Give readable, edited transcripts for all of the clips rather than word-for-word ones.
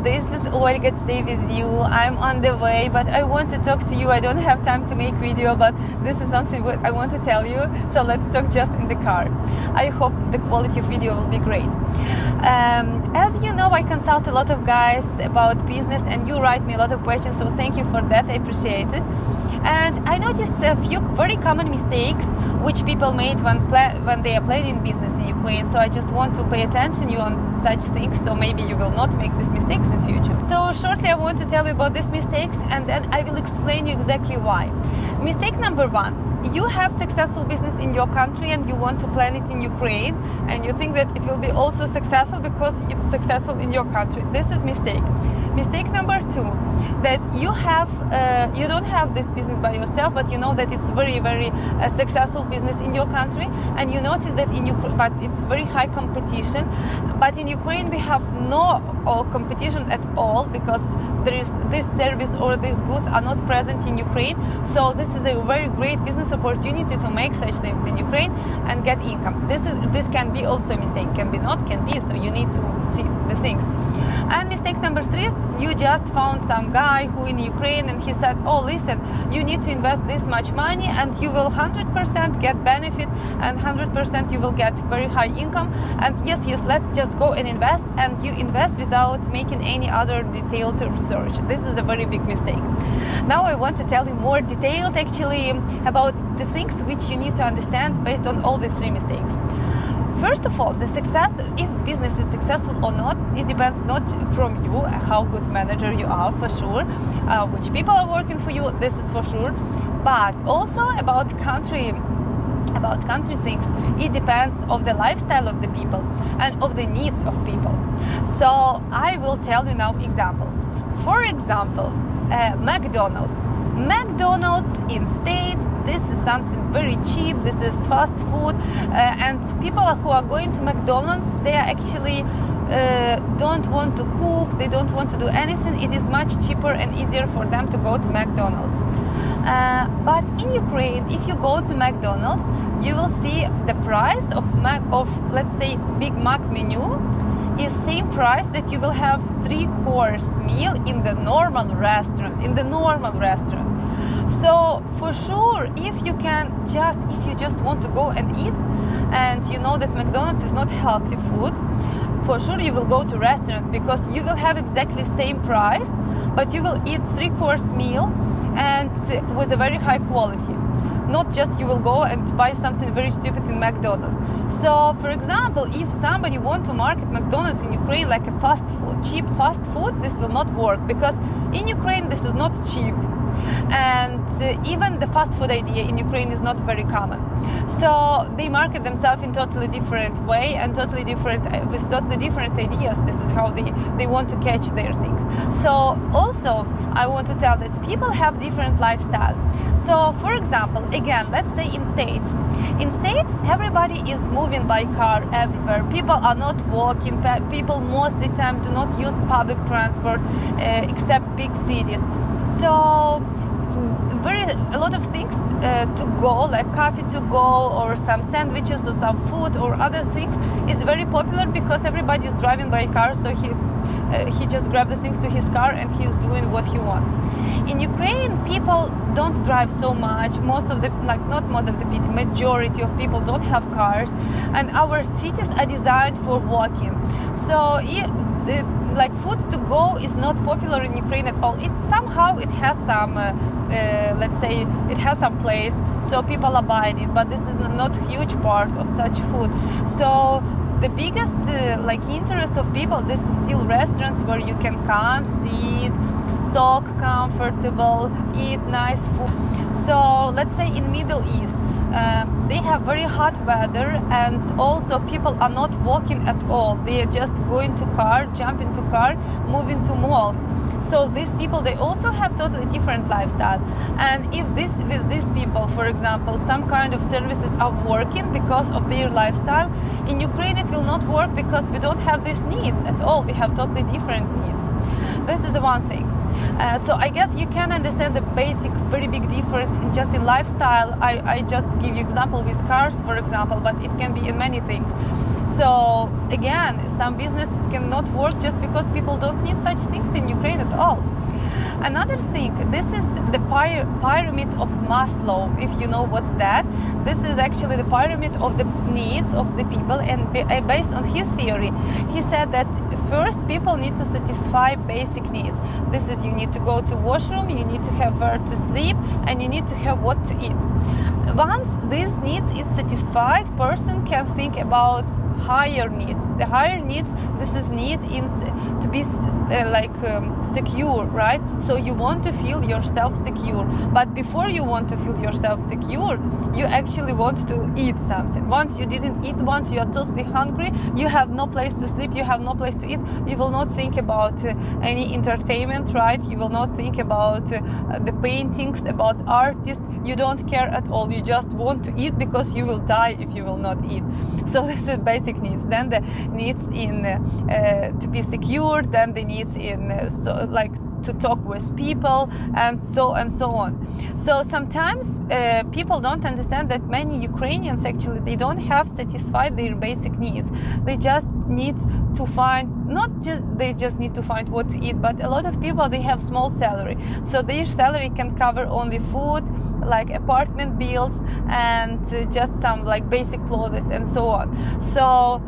this is Olga today with you. I'm on the way, but I want to talk to you. I don't have time to make video, but this is something I want to tell you. So let's talk just in the car. I hope the quality of video will be great. As you know, I consult a lot of guys about business, and you write me a lot of questions, so thank you for that. I appreciate it. And I noticed a few very common mistakes which people made when they are planning business in Ukraine. So I just want to pay attention you on such things, so maybe you will not make these mistakes in future. So shortly I want to tell you about these mistakes, and then I will explain you exactly why. Mistake number one: you have successful business in your country and you want to plan it in Ukraine, and you think that it will be also successful because it's successful in your country. This is mistake. Mistake number two: that you don't have this business by yourself, but you know that it's very successful business in your country, and you notice that but it's very high competition. But in Ukraine we have no competition at all, because there is this service or these goods are not present in Ukraine. So this is a very great business opportunity to make such things in Ukraine and get income. This can be also a mistake, can be not, can be. So you need to see the things. And mistake number three: you just found some guy who in Ukraine and he said, oh listen, you need to invest this much money and you will 100% get benefit and 100% you will get very high income, and yes, let's just go and invest, and you invest without making any other detailed research. This is a very big mistake. Now I want to tell you more detailed actually about the things which you need to understand based on all these three mistakes. First of all, the success, if business is successful or not, it depends not from you, how good manager you are for sure, which people are working for you, this is for sure, but also about country things. It depends of the lifestyle of the people and of the needs of people. So I will tell you now example. For example, McDonald's in States, this is something very cheap, this is fast food, and people who are going to McDonald's, they are actually don't want to cook, they don't want to do anything. It is much cheaper and easier for them to go to McDonald's. But in Ukraine, if you go to McDonald's, you will see the price of let's say Big Mac menu is same price that you will have 3-course meal in the normal restaurant. So for sure, if you just want to go and eat, and you know that McDonald's is not healthy food, for sure you will go to restaurant, because you will have exactly same price, but you will eat 3-course meal and with a very high quality. Not just you will go and buy something very stupid in McDonald's. So, for example, if somebody want to market McDonald's in Ukraine like a cheap fast food, this will not work, because in Ukraine this is not cheap. And even the fast food idea in Ukraine is not very common. So they market themselves in totally different way and with totally different ideas. This is how they want to catch their things. So also I want to tell that people have different lifestyle. So for example, again, let's say in States everybody is moving by car everywhere. People are not walking. People most of the time do not use public transport except big cities. So a lot of things to go, like coffee to go, or some sandwiches or some food or other things, is very popular because everybody is driving by car, so he just grabs the things to his car and he's doing what he wants. In Ukraine, people don't drive so much. Majority of people don't have cars, and our cities are designed for walking. So like food to go is not popular in Ukraine at all. It has some, let's say, it has some place, so people are buying it, but this is not huge part of such food. So the biggest interest of people, this is still restaurants where you can come, sit, talk comfortable, eat nice food. So let's say in Middle East, they have very hot weather, and also people are not walking at all. They are just going to car, jump into car, move into malls. So these people, they also have totally different lifestyle. And if with these people, for example, some kind of services are working because of their lifestyle, in Ukraine it will not work because we don't have these needs at all. We have totally different needs. This is the one thing. So I guess you can understand the basic, very big difference in lifestyle. I just give you example with cars, for example, but it can be in many things. So again, some business cannot work just because people don't need such things in Ukraine at all. Another thing, this is the pyramid of Maslow, if you know what's that. This is actually the pyramid of the needs of the people, and based on his theory, he said that first people need to satisfy basic needs. This is, you need to go to washroom, you need to have where to sleep, and you need to have what to eat. Once these needs is satisfied, person can think about higher needs. The higher needs, this is need to be secure, right? So you want to feel yourself secure, but before you want to feel yourself secure, you actually want to eat something. Once you didn't eat, once you are totally hungry, you have no place to sleep, you have no place to eat, you will not think about any entertainment, right? You will not think about the paintings, about artists. You don't care at all. You just want to eat because you will die if you will not eat. So this is basic needs. Then the needs in to be secure, then the needs in to talk with people, and so on. So sometimes people don't understand that many Ukrainians actually, they don't have satisfied their basic needs. They just need to find, they just need to find what to eat, but a lot of people, they have small salary. So their salary can cover only food, like apartment bills, and just some like basic clothes and so on. So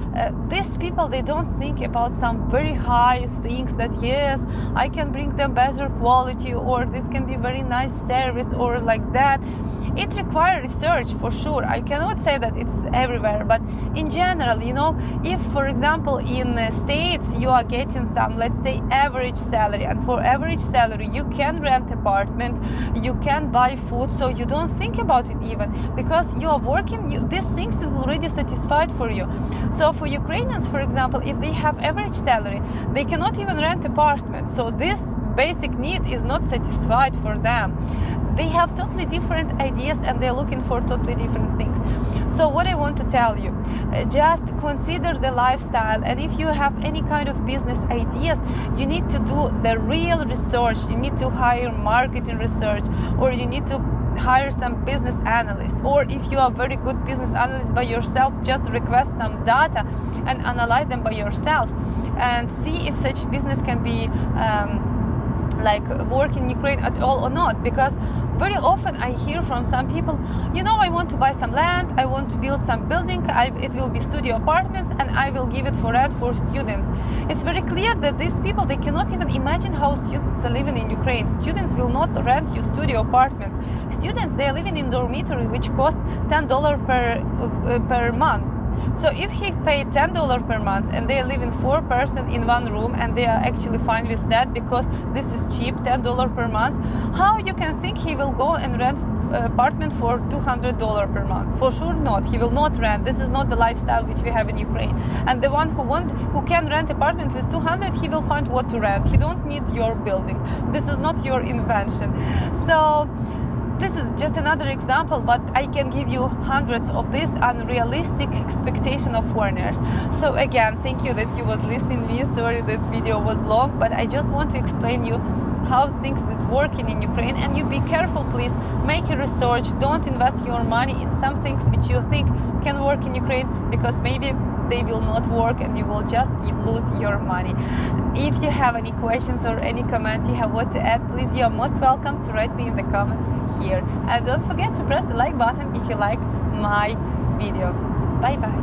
these people, they don't think about some very high things that yes, I can bring them better quality, or this can be very nice service, or like that. It requires research for sure. I cannot say that it's everywhere, but in general, you know, if for example in States you are getting some, let's say, average salary, and for average salary you can rent apartment, you can buy food, so you don't think about it even, because you are working, these things is already satisfied for you. So for Ukrainians, for example, if they have average salary, they cannot even rent apartment, so this basic need is not satisfied for them. They have totally different ideas and they're looking for totally different things. So what I want to tell you, just consider the lifestyle, and if you have any kind of business ideas, you need to do the real research. You need to hire marketing research, or you need to hire some business analyst, or if you are very good business analyst by yourself, just request some data and analyze them by yourself and see if such business can be work in Ukraine at all or not. Because very often I hear from some people, you know, I want to buy some land, I want to build some building, it will be studio apartments, and I will give it for rent for students. It's very clear that these people, they cannot even imagine how students are living in Ukraine. Students will not rent you studio apartments. Students, they are living in dormitory, which cost $10 per month. So if he paid $10 per month and they are living 4 persons in one room, and they are actually fine with that because this is cheap, $10 per month, how you can think he will go and rent apartment for $200 per month? For sure not. He will not rent. This is not the lifestyle which we have in Ukraine. And the one who can rent apartment with 200, he will find what to rent. He don't need your building. This is not your invention. So this is just another example, but I can give you hundreds of these unrealistic expectation of foreigners. So again, thank you that you was listening to me. Sorry that video was long, but I just want to explain you how things is working in Ukraine. And you be careful, please. Make a research. Don't invest your money in some things which you think can work in Ukraine, because maybe they will not work and you will just lose your money. If you have any questions or any comments, you have what to add, please, you are most welcome to write me in the comments here. And don't forget to press the like button if you like my video. Bye bye.